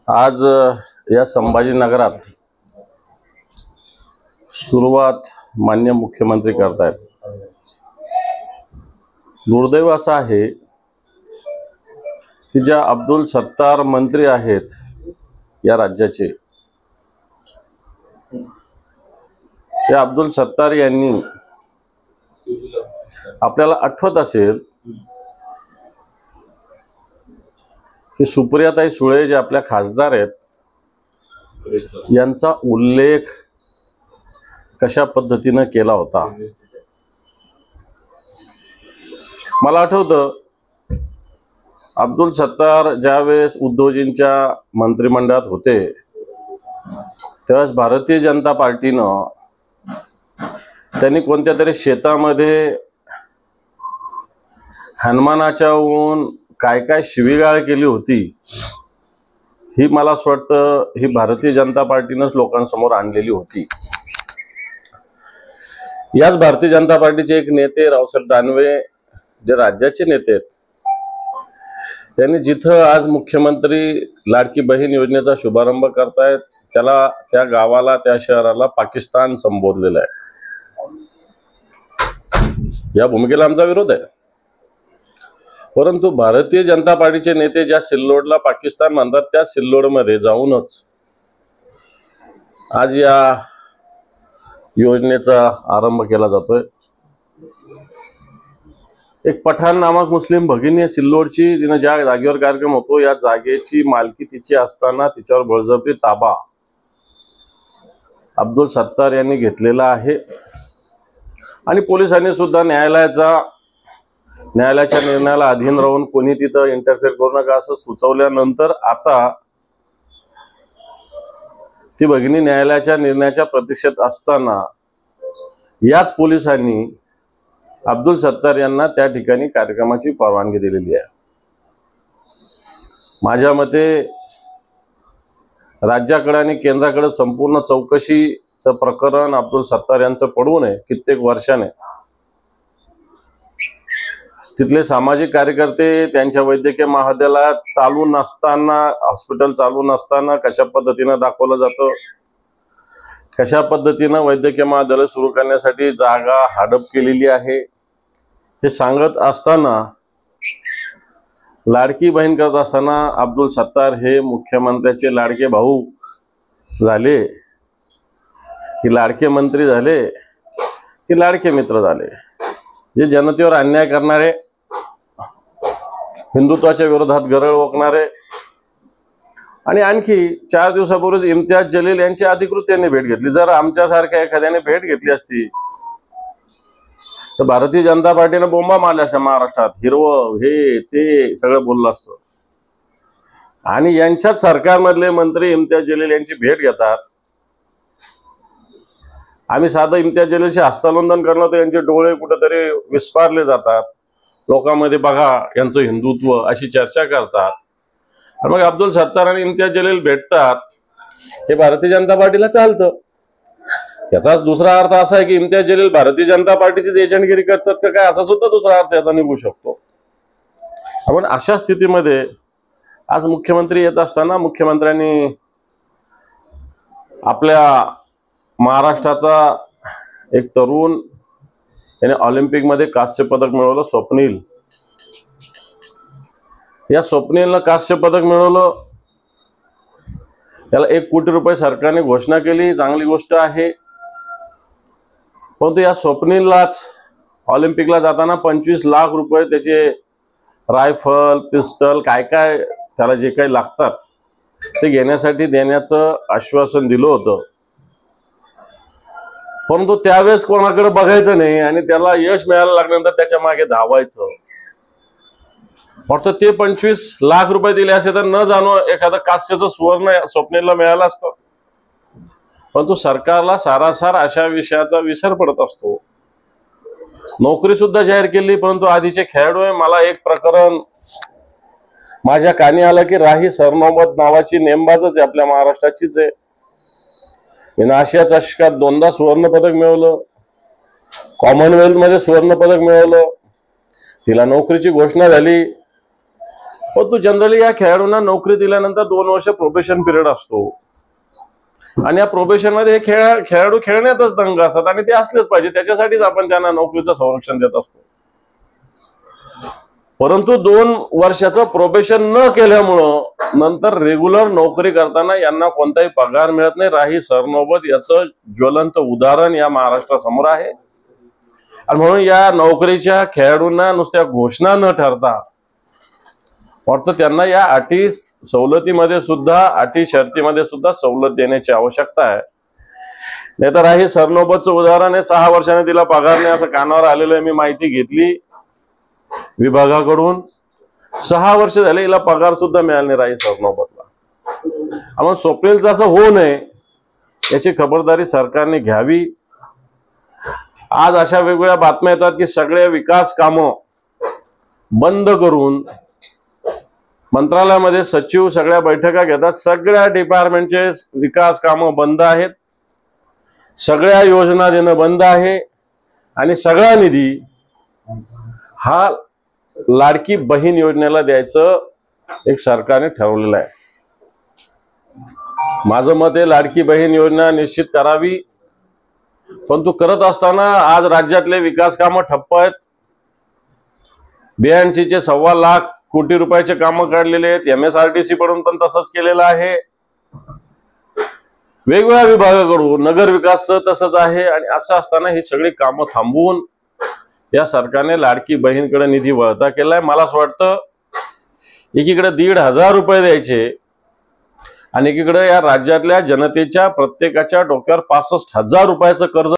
आज या संभाजीनगरात सुरुवात माननीय मुख्यमंत्री करतायत। दुर्दैव असं आहे की ज्या अब्दुल सत्तार मंत्री आहेत या राज्याचे, त्या अब्दुल सत्तार यांनी आपल्याला आठवत असेल की सुप्रियाताई सुळे जे आपल्या खासदार आहेत यांचा उल्लेख कशा पद्धतीने केला होता। मला आठवतं अब्दुल सत्तार ज्यावेळेस उद्धवजींच्या मंत्रिमंडळात होते त्यावेळेस भारतीय जनता पार्टीनं त्यांनी कोणत्या तरी शेतामध्ये हनुमानाच्याहून काय काय शिवीगाळ केली होती, ही मला असं वाटतं ही भारतीय जनता पार्टीनंच लोकांसमोर आणलेली होती। याच भारतीय जनता पार्टीचे एक नेते रावसाहेब दानवे जे राज्याचे नेते आहेत, त्यांनी जिथं आज मुख्यमंत्री लाडकी बहीण योजनेचा शुभारंभ करतायत त्याला, त्या गावाला, त्या शहराला पाकिस्तान संबोधलेलं आहे। या भूमिकेला आमचा विरोध आहे, परंतु भारतीय जनता पार्टीचे नेते ज्या सिल्लोडला पाकिस्तान म्हणतात त्या सिल्लोडमध्ये जाऊनच आज या योजनेचा आरंभ केला जातोय। एक पठाण नामक मुस्लिम भगिनी सिल्लोडची, तिने ज्या जागेवर कार्यक्रम होतो या जागेची मालकी तिची असताना तिच्यावर बळजबरी ताबा अब्दुल सत्तार यांनी घेतलेला आहे आणि पोलिसांनी सुद्धा न्यायालयाच्या निर्णयाला अधीन राहून कोणी तिथं इंटरफेअर करू नका असं सुचवल्यानंतर आता ती भगिनी न्यायालयाच्या निर्णयाच्या प्रतीक्षेत असताना याच पोलिसांनी अब्दुल सत्तार यांना त्या ठिकाणी कार्यक्रमाची परवानगी दिलेली आहे। माझ्या मते राज्याकडे आणि केंद्राकडे संपूर्ण चौकशीचं प्रकरण अब्दुल सत्तार यांचं पडू नये। कित्येक वर्षाने तिथले सामाजिक कार्यकर्ते त्यांच्या वैद्यकीय महाविद्यालयात चालू नसताना, हॉस्पिटल चालू नसताना कशा पद्धतीने दाखवलं जातं, कशा पद्धतीने वैद्यकीय महाविद्यालय सुरू करण्यासाठी जागा हडप केलेली आहे हे सांगत असताना, लाडकी बहीण करत असताना अब्दुल सत्तार हे मुख्यमंत्र्याचे लाडके भाऊ झाले की लाडके मंत्री झाले की लाडके मित्र झाले। जे जनतेवर अन्याय करणारे, हिंदुत्वाच्या विरोधात गरळ ओकणारे आणि आणखी 4 दिवसापूर्वीच इम्तियाज जलील यांची अधिकृत त्यांनी भेट घेतली। जर आमच्यासारख्या एखाद्याने भेट घेतली असती तर भारतीय जनता पार्टीने बोंबा मारल्या असत्या महाराष्ट्रात, हिरवं हे ते सगळं बोललं असतं। आणि यांच्याच सरकारमधले मंत्री इम्तियाज जलील यांची भेट घेतात। आम्ही साधं इम्तियाज जलीलचे हस्तांदोलन करणार तर यांचे डोळे कुठेतरी विस्फारले जातात, लोकांमध्ये बघा यांचं हिंदुत्व अशी चर्चा करतात। आणि मग अब्दुल सत्तार आणि इम्तियाज जलील भेटतात, हे भारतीय जनता पार्टीला चालतं। याचाच दुसरा अर्थ असा आहे की इम्तियाज जलील भारतीय जनता पार्टीचीच एजंटगिरी करतात का काय, असा सुद्धा दुसरा अर्थ याचा निघू शकतो। आपण अशा स्थितीमध्ये आज मुख्यमंत्री येत असताना मुख्यमंत्र्यांनी आपल्या महाराष्ट्राचा एक तरुण याने ऑलिम्पिकमध्ये कांस्य पदक मिळवलं, स्वप्नील। या स्वप्नीलनं कांस्य पदक मिळवलं, त्याला 1 कोटी रुपये सरकारने घोषणा केली, चांगली गोष्ट आहे। परंतु या स्वप्नीललाच ऑलिम्पिकला जाताना 25 लाख रुपये त्याचे रायफल, पिस्टल, काय काय त्याला जे काही लागतात ते घेण्यासाठी देण्याचं आश्वासन दिलं होतं। परंतु त्यावेळेस कोणाकडे बघायचं नाही आणि त्याला यश मिळायला लागल्यानंतर त्याच्या मागे धावायचं। फक्त ते 25 लाख रुपये दिले असे तर न जाणो एखादं कांस्याचं सुवर्ण स्वप्नीलला मिळालं असतं। परंतु सरकारला सारासार अशा विषयाचा विसर पडत असतो। नोकरी सुद्धा जाहीर केली, परंतु आधीचे खेळाडू आहे। मला एक प्रकरण माझ्या कानी आलं की राही सरनोबत नावाची नेमबाजच आहे, आपल्या महाराष्ट्राचीच आहे। हिनं आशिया चषकात 2दा सुवर्ण पदक मिळवलं, कॉमनवेल्थ मध्ये सुवर्ण पदक मिळवलं, तिला नोकरीची घोषणा झाली। परंतु जनरली या खेळाडूंना नोकरी दिल्यानंतर 2 वर्ष प्रोबेशन पिरियड असतो आणि या प्रोबेशन मध्ये हे खेळाडू खेळण्यातच दंग असतात आणि ते असलेच पाहिजे, त्याच्यासाठीच आपण त्यांना नोकरीचं संरक्षण देत असतो. परंतु 2 वर्षाचं प्रोबेशन न केल्यामुळं नंतर रेग्युलर नोकरी करताना यांना कोणताही पगार मिळत नाही. राही सरनोबत याचं ज्वलंत उदाहरण या महाराष्ट्रासमोर आहे. आणि म्हणून या नोकरीच्या खेळाडूंना नुसत्या घोषणा न ठरता वाटतं त्यांना या अटी सवलतीमध्ये सुद्धा, अटी शर्तीमध्ये सुद्धा सवलत देण्याची आवश्यकता आहे. नाही तर राही सरनोबतचं उदाहरण आहे, 6 वर्षाने तिला पगार नाही असं कानावर आलेलं आहे. मी माहिती घेतली विभागाकडून, 6 वर्ष झाले हिला पगार सुद्धा मिळाला नाही राही सरनोबतला. आपण स्वप्नीलचं असं होऊ नये याची खबरदारी सरकारने घ्यावी. आज अशा वेगवेगळ्या बातम्या येतात की सगळे विकास कामं बंद करून मंत्रालयामध्ये सचिव सगळ्या बैठका घेतात, सगळ्या डिपार्टमेंटचे विकास कामं बंद आहेत, सगळ्या योजना देणं बंद आहे आणि सगळा निधी हा लाडकी बहीण योजनेला द्यायचं एक सरकारने ठरवलेलं आहे. माझं मत आहे लाडकी बहीण योजना निश्चित करावी, परंतु करत असताना आज राज्यातले विकास कामं ठप्प आहेत. 82 चे 1.25 लाख कोटी रुपयाचे कामं काढलेले आहेत. MSRTC कडून पण तसंच केलेलं आहे, वेगवेगळ्या विभागाकडून, नगर विकासचं तसंच आहे. आणि असं असताना ही सगळी कामं थांबवून या सरकारने लाडकी बहीणकडे निधी वळता केलाय. मला असं वाटतं एकीकडे 1,500 रुपये द्यायचे आणि एकीकडे या राज्यातल्या जनतेच्या प्रत्येकाच्या डोक्यावर 65,000 रुपयाचं कर्ज